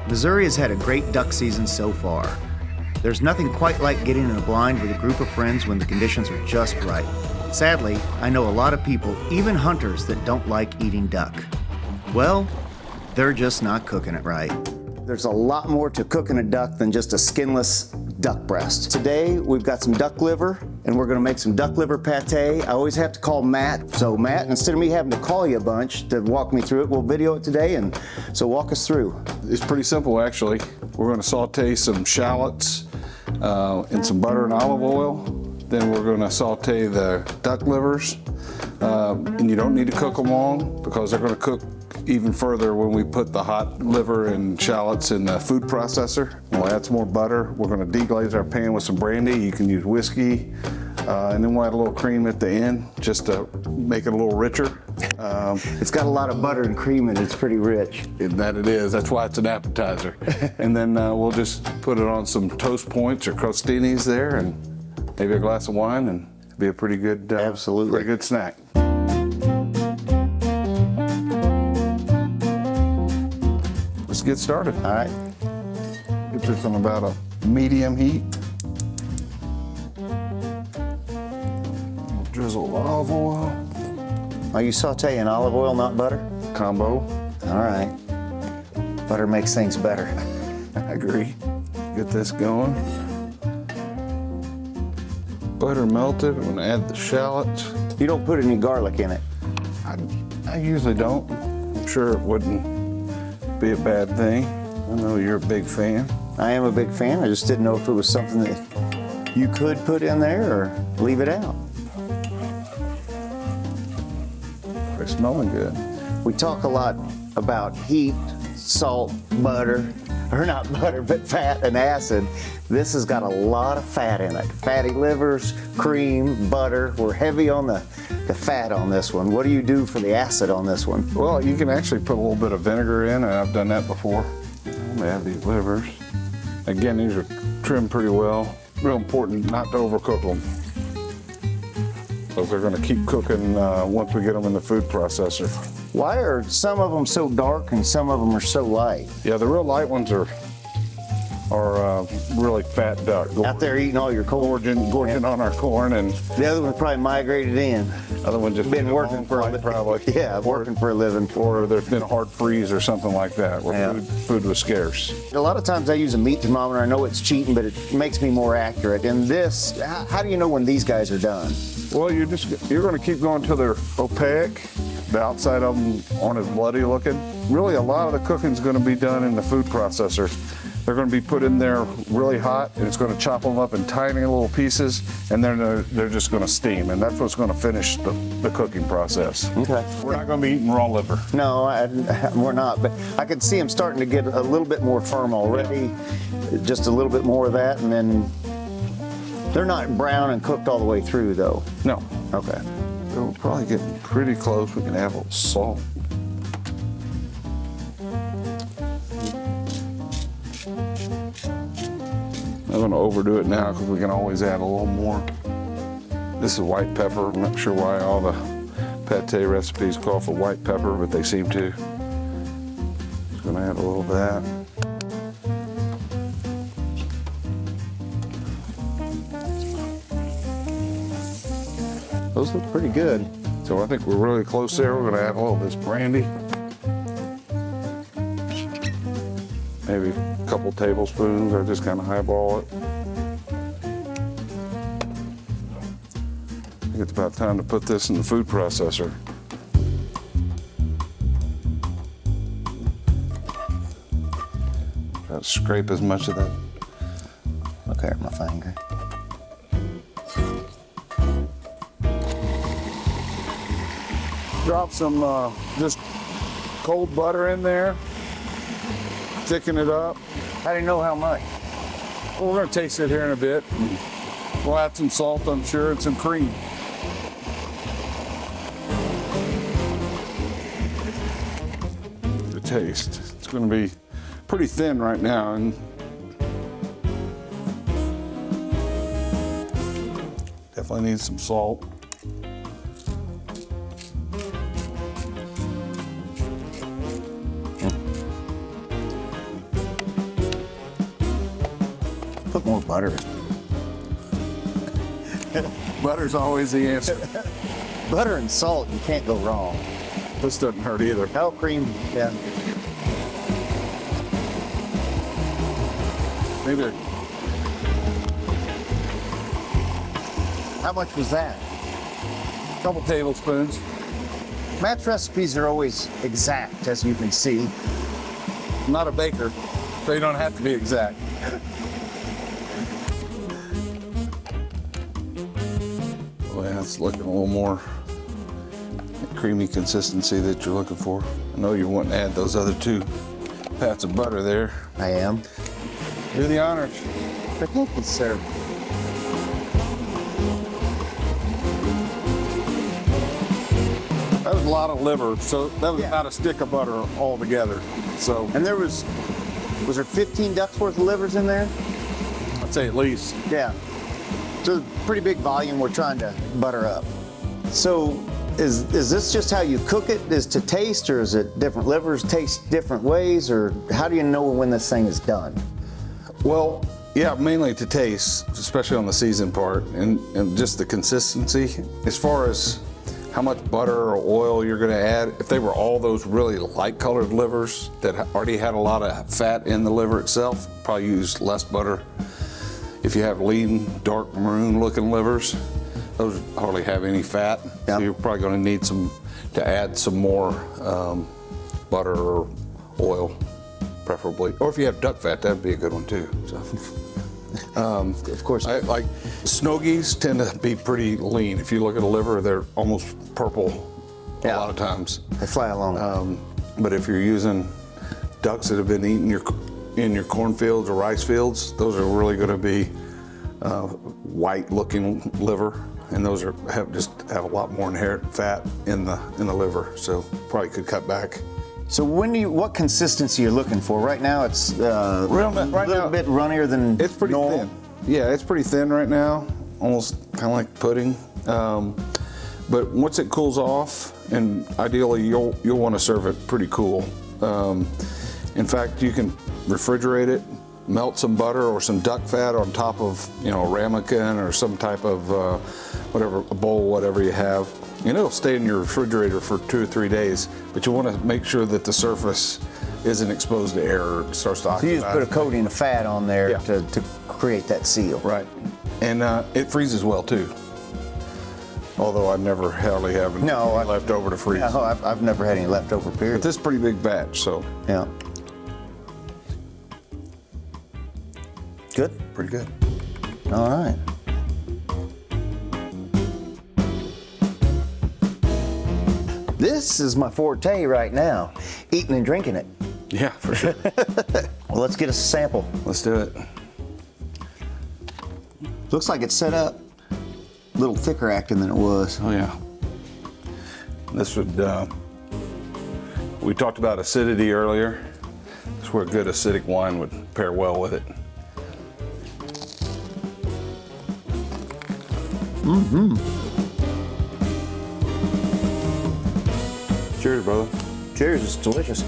Missouri has had a great duck season so far. There's nothing quite like getting in a blind with a group of friends when the conditions are just right. Sadly, I know a lot of people, even hunters, that don't like eating duck. Well, they're just not cooking it right. There's a lot more to cooking a duck than just a skinless duck breast. Today, we've got some duck liver, and we're gonna make some duck liver pate. I always have to call Matt. So Matt, instead of me having to call you a bunch to walk me through it, we'll video it today, and so walk us through. It's pretty simple, actually. We're gonna saute some shallots in some butter and olive oil. Then we're gonna saute the duck livers. And you don't need to cook them long because they're gonna cook even further when we put the hot liver and shallots in the food processor. We'll add some more butter. We're gonna deglaze our pan with some brandy. You can use whiskey. And then we'll add a little cream at the end just to make it a little richer. It's got a lot of butter and cream in it. It's pretty rich. That it is. That's why it's an appetizer. And then we'll just put it on some toast points or crostinis there and maybe a glass of wine, and it'll be a pretty good, absolutely, pretty good snack. Let's get started. All right. Get this on about a medium heat. We'll drizzle olive oil. Are you sauteing olive oil, not butter? Combo. All right. Butter makes things better. I agree. Get this going. Butter melted. I'm gonna add the shallots. You don't put any garlic in it? I usually don't. I'm sure it wouldn't be a bad thing. I know you're a big fan. I am a big fan. I just didn't know if it was something that you could put in there or leave it out. They're smelling good. We talk a lot about heat, salt, butter, or not butter, but fat and acid. This has got a lot of fat in it. Fatty livers, cream, butter. We're heavy on the fat on this one. What do you do for the acid on this one? Well, you can actually put a little bit of vinegar in, and I've done that before. I'm gonna add these livers. Again, these are trimmed pretty well. Real important not to overcook them, because they're gonna keep cooking once we get them in the food processor. Why are some of them so dark and some of them are so light? Yeah, the real light ones are really fat duck. Out there eating all your corn. Gorging on our corn, and the other one probably migrated in. Other one just been working for a living. Probably. Yeah, working for a living. Or there's been a hard freeze or something like that where food was scarce. A lot of times I use a meat thermometer. I know it's cheating, but it makes me more accurate. And this, how do you know when these guys are done? Well, you're going to keep going till they're opaque. The outside of them aren't as bloody looking. Really, a lot of the cooking is going to be done in the food processor. They're going to be put in there really hot, and it's going to chop them up in tiny little pieces, and then they're just going to steam, and that's what's going to finish the cooking process. Okay. We're not going to be eating raw liver. No, we're not, but I can see them starting to get a little bit more firm already. Yeah. Just a little bit more of that, and then they're not brown and cooked all the way through, though. No. Okay. So we're probably getting pretty close. We can add a little salt. I'm going to overdo it now because we can always add a little more. This is white pepper. I'm not sure why all the pate recipes call for white pepper, but they seem to. Just going to add a little of that. Those look pretty good. So I think we're really close there. We're going to add a little of this brandy. Maybe a couple tablespoons, or just kind of highball it. I think it's about time to put this in the food processor. Try to scrape as much of that. Look at my finger. Drop some just cold butter in there. Thicken it up. How do you know how much? Well, we're going to taste it here in a bit. We'll add some salt, I'm sure, and some cream. The taste. It's going to be pretty thin right now, and definitely needs some salt. put more butter. Butter's always the answer. Butter and salt, you can't go wrong. This doesn't hurt either. No cream, yeah. Maybe. How much was that? A couple tablespoons. Matt's recipes are always exact, as you can see. I'm not a baker, so you don't have to be exact. Oh yeah, it's looking a little more creamy consistency that you're looking for. I know you want to add those other 2 pats of butter there. I am. Do the honors. Thank you, sir. That was a lot of liver, so that was Yeah. about a stick of butter altogether. So And there was there 15 ducks worth of livers in there? I'd say at least. Yeah. So pretty big volume we're trying to butter up. So is this just how you cook it? Is to taste, or is it different livers taste different ways, or how do you know when this thing is done? Well, yeah, mainly to taste, especially on the seasoned part, and just the consistency. As far as how much butter or oil you're going to add, if they were all those really light colored livers that already had a lot of fat in the liver itself, probably use less butter. If you have lean, dark maroon looking livers, those hardly have any fat. Yep. So you're probably going to need to add some more butter or oil, preferably. Or if you have duck fat, that'd be a good one too. So. Of course. Like snow geese tend to be pretty lean. If you look at a liver, they're almost purple a Yeah. lot of times. They fly along. But if you're using ducks that have been eaten in your cornfields or rice fields, those are really going to be white-looking liver, and those have a lot more inherent fat in the liver. So probably could cut back. So what consistency you're looking for? Right now it's a Right little now, bit runnier than It's pretty normal. thin. Yeah, it's pretty thin right now, almost kind of like pudding. But once it cools off, and ideally you'll want to serve it pretty cool. In fact, you can refrigerate it, melt some butter or some duck fat on top of a ramekin or some type of whatever, a bowl, whatever you have. And it'll stay in your refrigerator for 2 or 3 days, but you want to make sure that the surface isn't exposed to air or starts to oxidize. So you just put a coating of fat on there Yeah. to create that seal. Right. And it freezes well too. Although I never hardly have any left over to freeze. No, I've never had any leftover But period. this is a pretty big batch, so Yeah. Good. pretty good. All right. This is my forte right now, eating and drinking it. Yeah, for sure. Well, let's get us a sample. Let's do it. Looks like it's set up a little thicker acting than it was. Oh yeah. This would, we talked about acidity earlier. That's where good acidic wine would pair well with it. Mm-hmm. Cheers, brother. Cheers, it's delicious.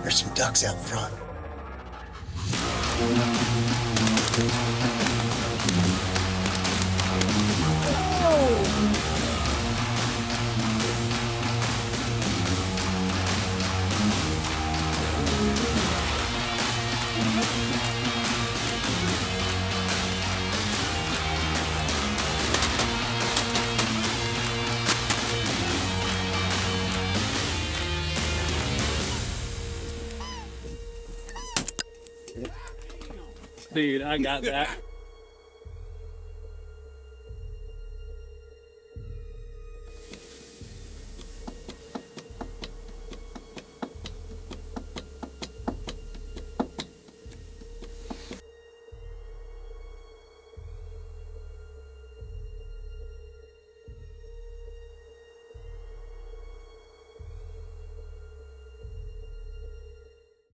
There's some ducks out front. Dude, I got that.